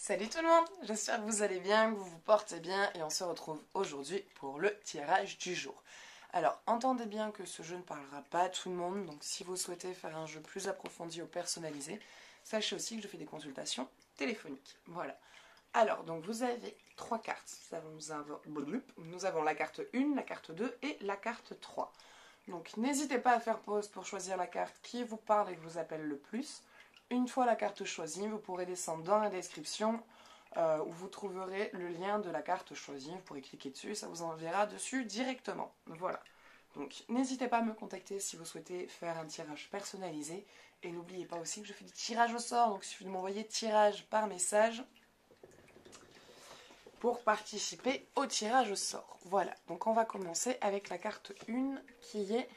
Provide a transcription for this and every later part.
Salut tout le monde, j'espère que vous allez bien, que vous vous portez bien et on se retrouve aujourd'hui pour le tirage du jour. Alors, entendez bien que ce jeu ne parlera pas à tout le monde, donc si vous souhaitez faire un jeu plus approfondi ou personnalisé, sachez aussi que je fais des consultations téléphoniques. Voilà. Alors, donc vous avez trois cartes. Nous avons la carte 1, la carte 2 et la carte 3. Donc n'hésitez pas à faire pause pour choisir la carte qui vous parle et vous appelle le plus. Une fois la carte choisie, vous pourrez descendre dans la description où vous trouverez le lien de la carte choisie. Vous pourrez cliquer dessus et ça vous enverra dessus directement. Voilà. Donc n'hésitez pas à me contacter si vous souhaitez faire un tirage personnalisé. Et n'oubliez pas aussi que je fais des tirages au sort. Donc il suffit de m'envoyer tirage par message pour participer au tirage au sort. Voilà. Donc on va commencer avec la carte 1 qui est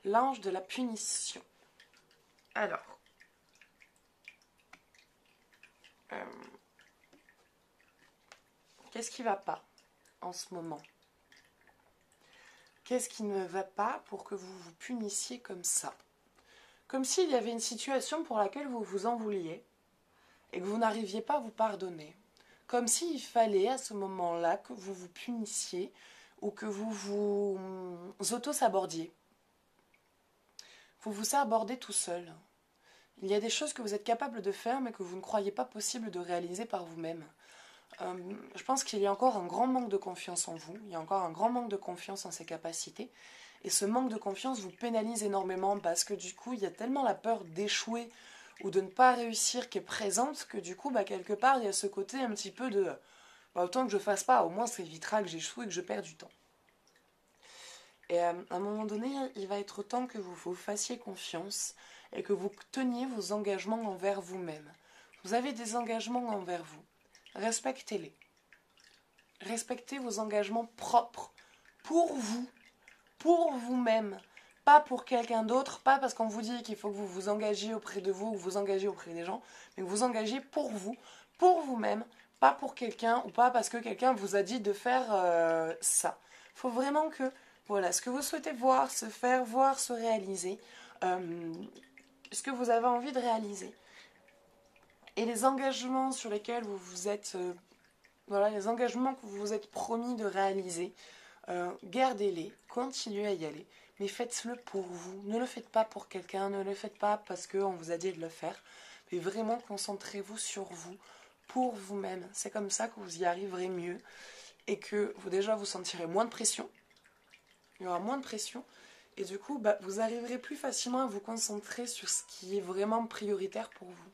l'ange de la punition. Alors. Qu'est-ce qui ne va pas en ce moment? Qu'est-ce qui ne va pas pour que vous vous punissiez comme ça? Comme s'il y avait une situation pour laquelle vous vous en vouliez et que vous n'arriviez pas à vous pardonner. Comme s'il fallait à ce moment-là que vous vous punissiez ou que vous vous auto-sabordiez. Vous vous sabordez tout seul. Il y a des choses que vous êtes capable de faire mais que vous ne croyez pas possible de réaliser par vous-même. Je pense qu'il y a encore un grand manque de confiance en vous, il y a encore un grand manque de confiance en ses capacités, et ce manque de confiance vous pénalise énormément parce que du coup il y a tellement la peur d'échouer ou de ne pas réussir qui est présente que du coup quelque part il y a ce côté un petit peu de autant que je fasse pas, au moins ça évitera que j'échoue et que je perds du temps. Et à un moment donné il va être temps que vous vous fassiez confiance et que vous teniez vos engagements envers vous-même. Vous avez des engagements envers vous. Respectez-les. Respectez vos engagements propres pour vous, pour vous-même, pas pour quelqu'un d'autre, pas parce qu'on vous dit qu'il faut que vous vous engagiez auprès de vous ou vous engagez auprès des gens, mais que vous engagez pour vous-même, pas pour quelqu'un ou pas parce que quelqu'un vous a dit de faire ça. Il faut vraiment que, voilà, ce que vous souhaitez voir, se faire voir, se réaliser, ce que vous avez envie de réaliser. Et les engagements sur lesquels vous vous êtes, voilà, les engagements que vous vous êtes promis de réaliser, gardez-les, continuez à y aller, mais faites-le pour vous. Ne le faites pas pour quelqu'un, ne le faites pas parce qu'on vous a dit de le faire, mais vraiment concentrez-vous sur vous, pour vous-même. C'est comme ça que vous y arriverez mieux et que vous déjà vous sentirez moins de pression. Il y aura moins de pression et du coup, vous arriverez plus facilement à vous concentrer sur ce qui est vraiment prioritaire pour vous.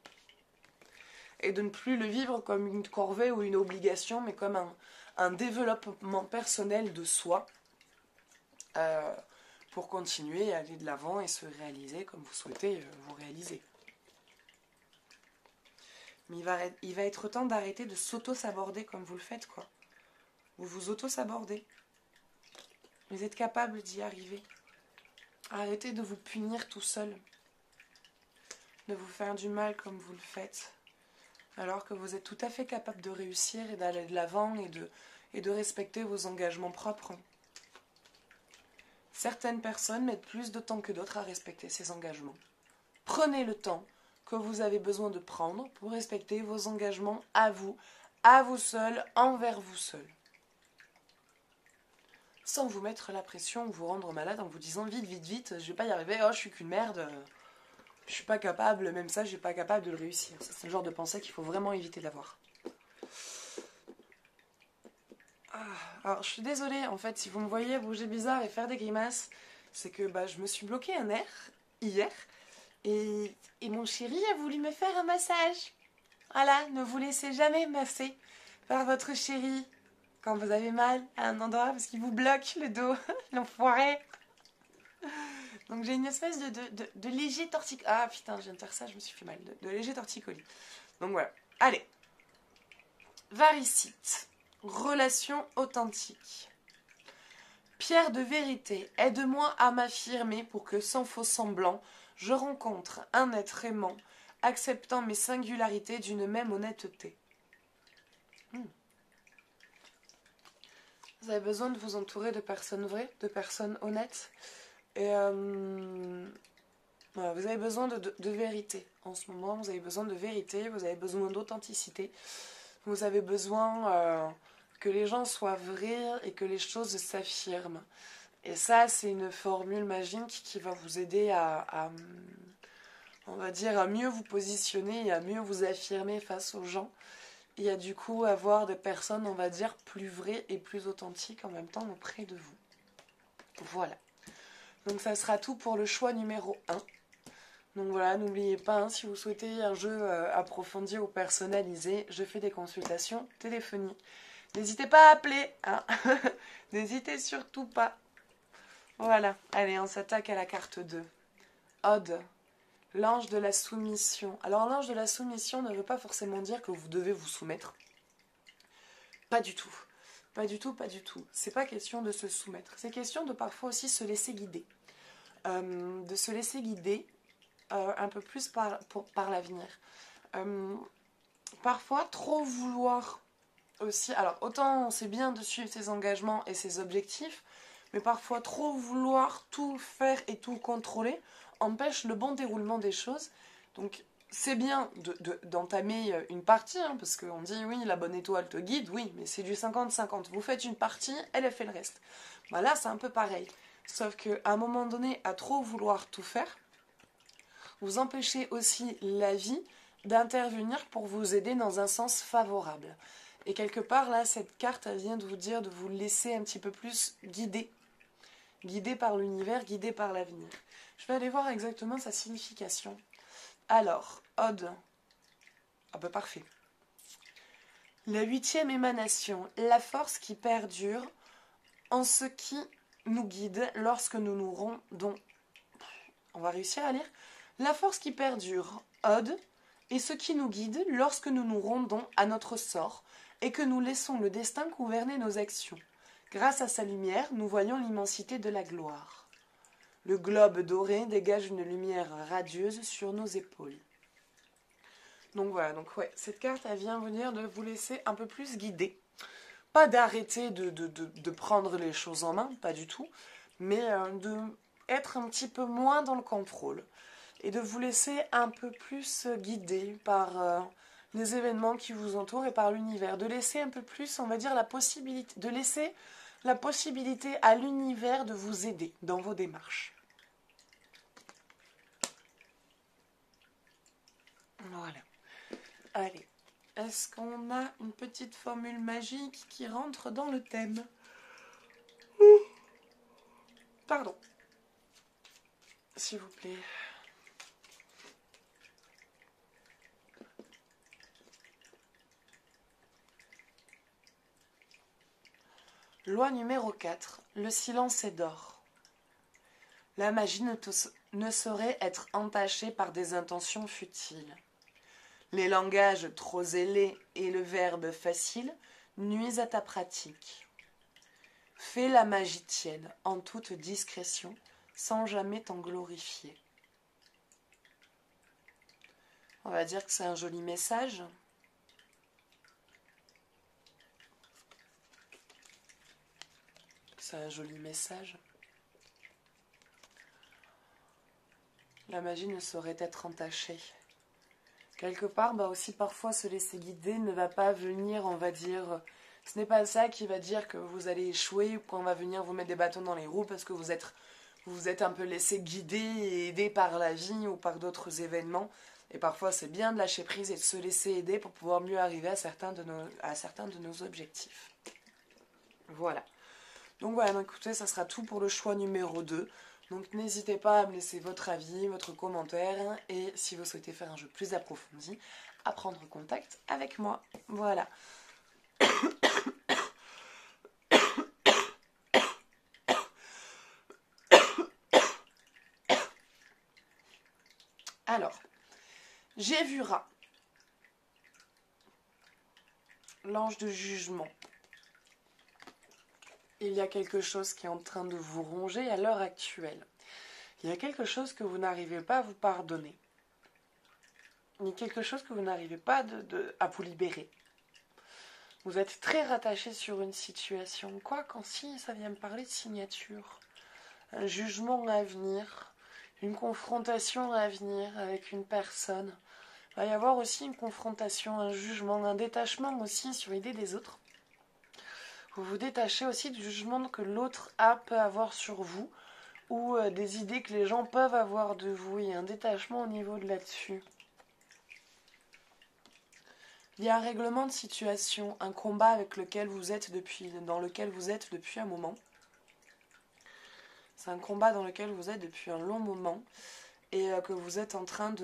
Et de ne plus le vivre comme une corvée ou une obligation, mais comme un développement personnel de soi pour continuer à aller de l'avant et se réaliser comme vous souhaitez vous réaliser. Mais il va être temps d'arrêter de s'auto-saborder comme vous le faites, quoi. Vous vous auto-sabordez. Vous êtes capable d'y arriver. Arrêtez de vous punir tout seul. De vous faire du mal comme vous le faites. Alors que vous êtes tout à fait capable de réussir et d'aller de l'avant et de respecter vos engagements propres. Certaines personnes mettent plus de temps que d'autres à respecter ces engagements. Prenez le temps que vous avez besoin de prendre pour respecter vos engagements à vous seul, envers vous seul. Sans vous mettre la pression ou vous rendre malade en vous disant vite, vite, vite, je vais pas y arriver, oh je suis qu'une merde. Je suis pas capable, même ça, je suis pas capable de le réussir. Ça, c'est le genre de pensée qu'il faut vraiment éviter d'avoir. Alors, je suis désolée, en fait, si vous me voyez bouger bizarre et faire des grimaces, c'est que je me suis bloqué un nerf hier et mon chéri a voulu me faire un massage. Voilà, ne vous laissez jamais masser par votre chéri quand vous avez mal à un endroit parce qu'il vous bloque le dos, l'enfoiré. Donc j'ai une espèce de léger torticolis. Ah putain, je viens de faire ça, je me suis fait mal. De léger torticolis. Donc voilà. Allez. Varicite. Relation authentique. Pierre de vérité, aide-moi à m'affirmer pour que sans faux semblant, je rencontre un être aimant, acceptant mes singularités d'une même honnêteté. Vous avez besoin de vous entourer de personnes vraies, de personnes honnêtes. Et Voilà, vous avez besoin de vérité. En ce moment, vous avez besoin de vérité, vous avez besoin d'authenticité. Vous avez besoin que les gens soient vrais et que les choses s'affirment. Et ça, c'est une formule magique qui va vous aider on va dire, à mieux vous positionner et à mieux vous affirmer face aux gens. Et à du coup avoir des personnes, on va dire, plus vraies et plus authentiques en même temps auprès de vous. Voilà. Donc ça sera tout pour le choix numéro 1. Donc voilà, n'oubliez pas, hein, si vous souhaitez un jeu approfondi ou personnalisé, je fais des consultations téléphoniques. N'hésitez pas à appeler, hein. N'hésitez surtout pas. Voilà, allez, on s'attaque à la carte 2. Odd, l'ange de la soumission. Alors l'ange de la soumission ne veut pas forcément dire que vous devez vous soumettre. Pas du tout. Pas du tout, pas du tout. C'est pas question de se soumettre. C'est question de parfois aussi se laisser guider. De se laisser guider un peu plus par l'avenir. Parfois, trop vouloir aussi... Alors, autant c'est bien de suivre ses engagements et ses objectifs, mais parfois trop vouloir tout faire et tout contrôler empêche le bon déroulement des choses. Donc, c'est bien d'entamer une partie, hein, parce qu'on dit, oui, la bonne étoile te guide, oui, mais c'est du 50-50. Vous faites une partie, elle fait le reste. Bah là, c'est un peu pareil. Sauf qu'à un moment donné, à trop vouloir tout faire, vous empêchez aussi la vie d'intervenir pour vous aider dans un sens favorable. Et quelque part, là, cette carte, elle vient de vous dire de vous laisser un petit peu plus guider. Guidé par l'univers, guidé par l'avenir. Je vais aller voir exactement sa signification. Alors, Odd. Ah bah parfait. La 8e émanation, la force qui perdure en ce qui nous guide lorsque nous nous rendons... On va réussir à lire. La force qui perdure, Odd, est ce qui nous guide lorsque nous nous rendons à notre sort et que nous laissons le destin gouverner nos actions. Grâce à sa lumière, nous voyons l'immensité de la gloire. Le globe doré dégage une lumière radieuse sur nos épaules. Donc voilà, donc ouais, cette carte, elle vient vous dire de vous laisser un peu plus guider. Pas d'arrêter de prendre les choses en main, pas du tout, mais de être un petit peu moins dans le contrôle. Et de vous laisser un peu plus guider par les événements qui vous entourent et par l'univers. De laisser un peu plus, on va dire, la possibilité, de laisser la possibilité à l'univers de vous aider dans vos démarches. Voilà. Allez, est-ce qu'on a une petite formule magique qui rentre dans le thème? Pardon. S'il vous plaît. Loi numéro 4. Le silence est d'or. La magie ne saurait être entachée par des intentions futiles. Les langages trop zélés et le verbe facile nuisent à ta pratique. Fais la magie tienne en toute discrétion, sans jamais t'en glorifier. On va dire que c'est un joli message. C'est un joli message. La magie ne saurait être entachée. Quelque part, bah aussi parfois se laisser guider ne va pas venir, on va dire... Ce n'est pas ça qui va dire que vous allez échouer ou qu'on va venir vous mettre des bâtons dans les roues parce que vous êtes un peu laissé guider et aider par la vie ou par d'autres événements. Et parfois, c'est bien de lâcher prise et de se laisser aider pour pouvoir mieux arriver à certains de nos objectifs. Voilà. Donc voilà, écoutez, ça sera tout pour le choix numéro 2. Donc n'hésitez pas à me laisser votre avis, votre commentaire, et si vous souhaitez faire un jeu plus approfondi, à prendre contact avec moi. Voilà. Alors, j'ai vu Ra, l'ange de jugement. Il y a quelque chose qui est en train de vous ronger à l'heure actuelle. Il y a quelque chose que vous n'arrivez pas à vous pardonner. Il y a quelque chose que vous n'arrivez pas à vous libérer. Vous êtes très rattaché sur une situation. Quoi qu'en si, ça vient me parler de signature. Un jugement à venir. une confrontation à venir avec une personne. Il va y avoir aussi une confrontation, un jugement, un détachement aussi sur l'idée des autres. Vous vous détachez aussi du jugement que l'autre peut avoir sur vous ou des idées que les gens peuvent avoir de vous. Il y a un détachement au niveau de là-dessus. Il y a un règlement de situation, un combat avec lequel vous êtes dans lequel vous êtes depuis un moment. C'est un combat dans lequel vous êtes depuis un long moment et que vous êtes en train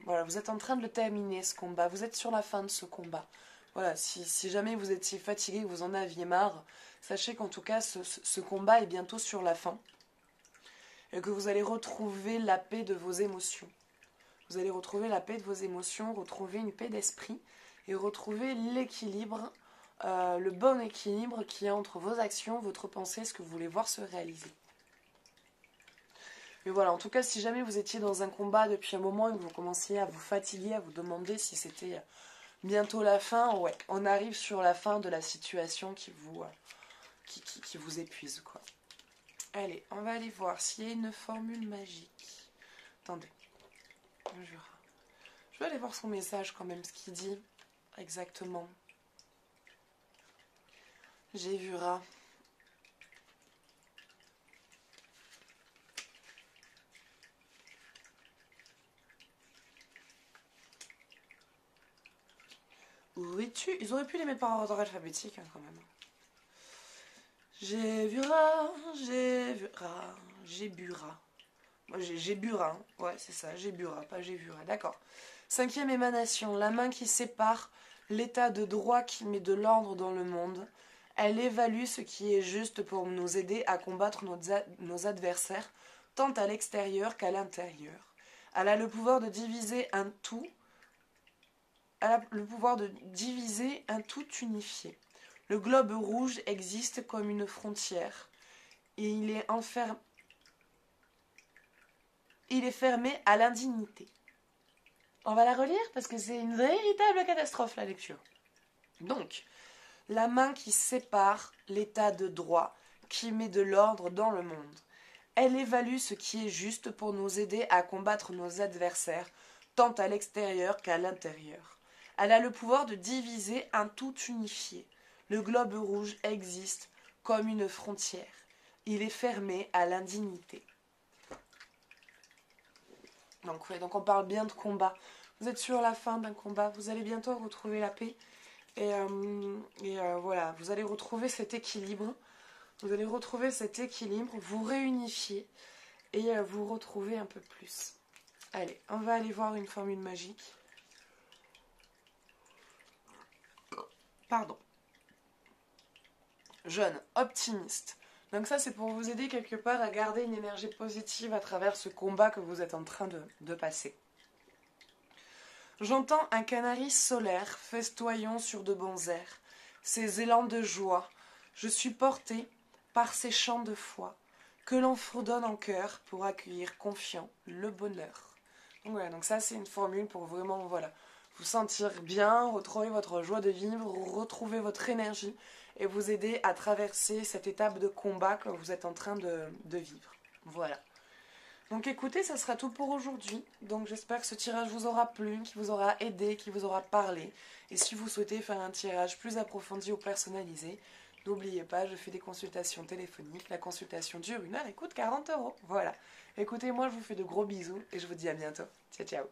voilà, vous êtes en train de le terminer, ce combat. Vous êtes sur la fin de ce combat. Voilà, si jamais vous étiez fatigué, que vous en aviez marre, sachez qu'en tout cas, ce combat est bientôt sur la fin et que vous allez retrouver la paix de vos émotions. Vous allez retrouver la paix de vos émotions, retrouver une paix d'esprit et retrouver l'équilibre, le bon équilibre qui est entre vos actions, votre pensée, ce que vous voulez voir se réaliser. Mais voilà, en tout cas, si jamais vous étiez dans un combat depuis un moment et que vous commenciez à vous fatiguer, à vous demander si c'était bientôt la fin, ouais, on arrive sur la fin de la situation qui vous épuise, quoi. Allez, on va aller voir s'il y a une formule magique. Attendez. Je vais aller voir son message quand même, ce qu'il dit exactement. J'ai vu rat. Où es-tu? Ils auraient pu les mettre par ordre alphabétique, hein, quand même. J'ai vu rat, j'ai vu rat, j'ai bu rat. Moi, j'ai bu rat, hein. Ouais, c'est ça, j'ai bu rat, pas j'ai vu rat, d'accord. 5e émanation, la main qui sépare l'état de droit qui met de l'ordre dans le monde. Elle évalue ce qui est juste pour nous aider à combattre nos adversaires, tant à l'extérieur qu'à l'intérieur. Elle a le pouvoir de diviser un tout. Elle a le pouvoir de diviser un tout unifié. Le globe rouge existe comme une frontière et il est fermé à l'indignité. On va la relire parce que c'est une véritable catastrophe la lecture. Donc, la main qui sépare l'état de droit, qui met de l'ordre dans le monde. Elle évalue ce qui est juste pour nous aider à combattre nos adversaires, tant à l'extérieur qu'à l'intérieur. Elle a le pouvoir de diviser un tout unifié. Le globe rouge existe comme une frontière. Il est fermé à l'indignité. Donc, ouais, donc on parle bien de combat. Vous êtes sur la fin d'un combat. Vous allez bientôt retrouver la paix. Et voilà, vous allez retrouver cet équilibre. Vous allez retrouver cet équilibre, vous réunifier et vous retrouver un peu plus. Allez, on va aller voir une formule magique. Pardon. Jeune, optimiste. Donc ça, c'est pour vous aider quelque part à garder une énergie positive à travers ce combat que vous êtes en train de passer. J'entends un canari solaire festoyant sur de bons airs, ses élans de joie. Je suis porté par ces chants de foi que l'on fredonne en cœur pour accueillir confiant le bonheur. Donc voilà, donc ça c'est une formule pour vraiment voilà, vous sentir bien, retrouver votre joie de vivre, retrouver votre énergie et vous aider à traverser cette étape de combat que vous êtes en train de vivre. Voilà. Donc écoutez, ça sera tout pour aujourd'hui. Donc j'espère que ce tirage vous aura plu, qui vous aura aidé, qui vous aura parlé. Et si vous souhaitez faire un tirage plus approfondi ou personnalisé, n'oubliez pas, je fais des consultations téléphoniques. La consultation dure 1 heure et coûte 40 €. Voilà. Écoutez, moi je vous fais de gros bisous et je vous dis à bientôt. Ciao, ciao.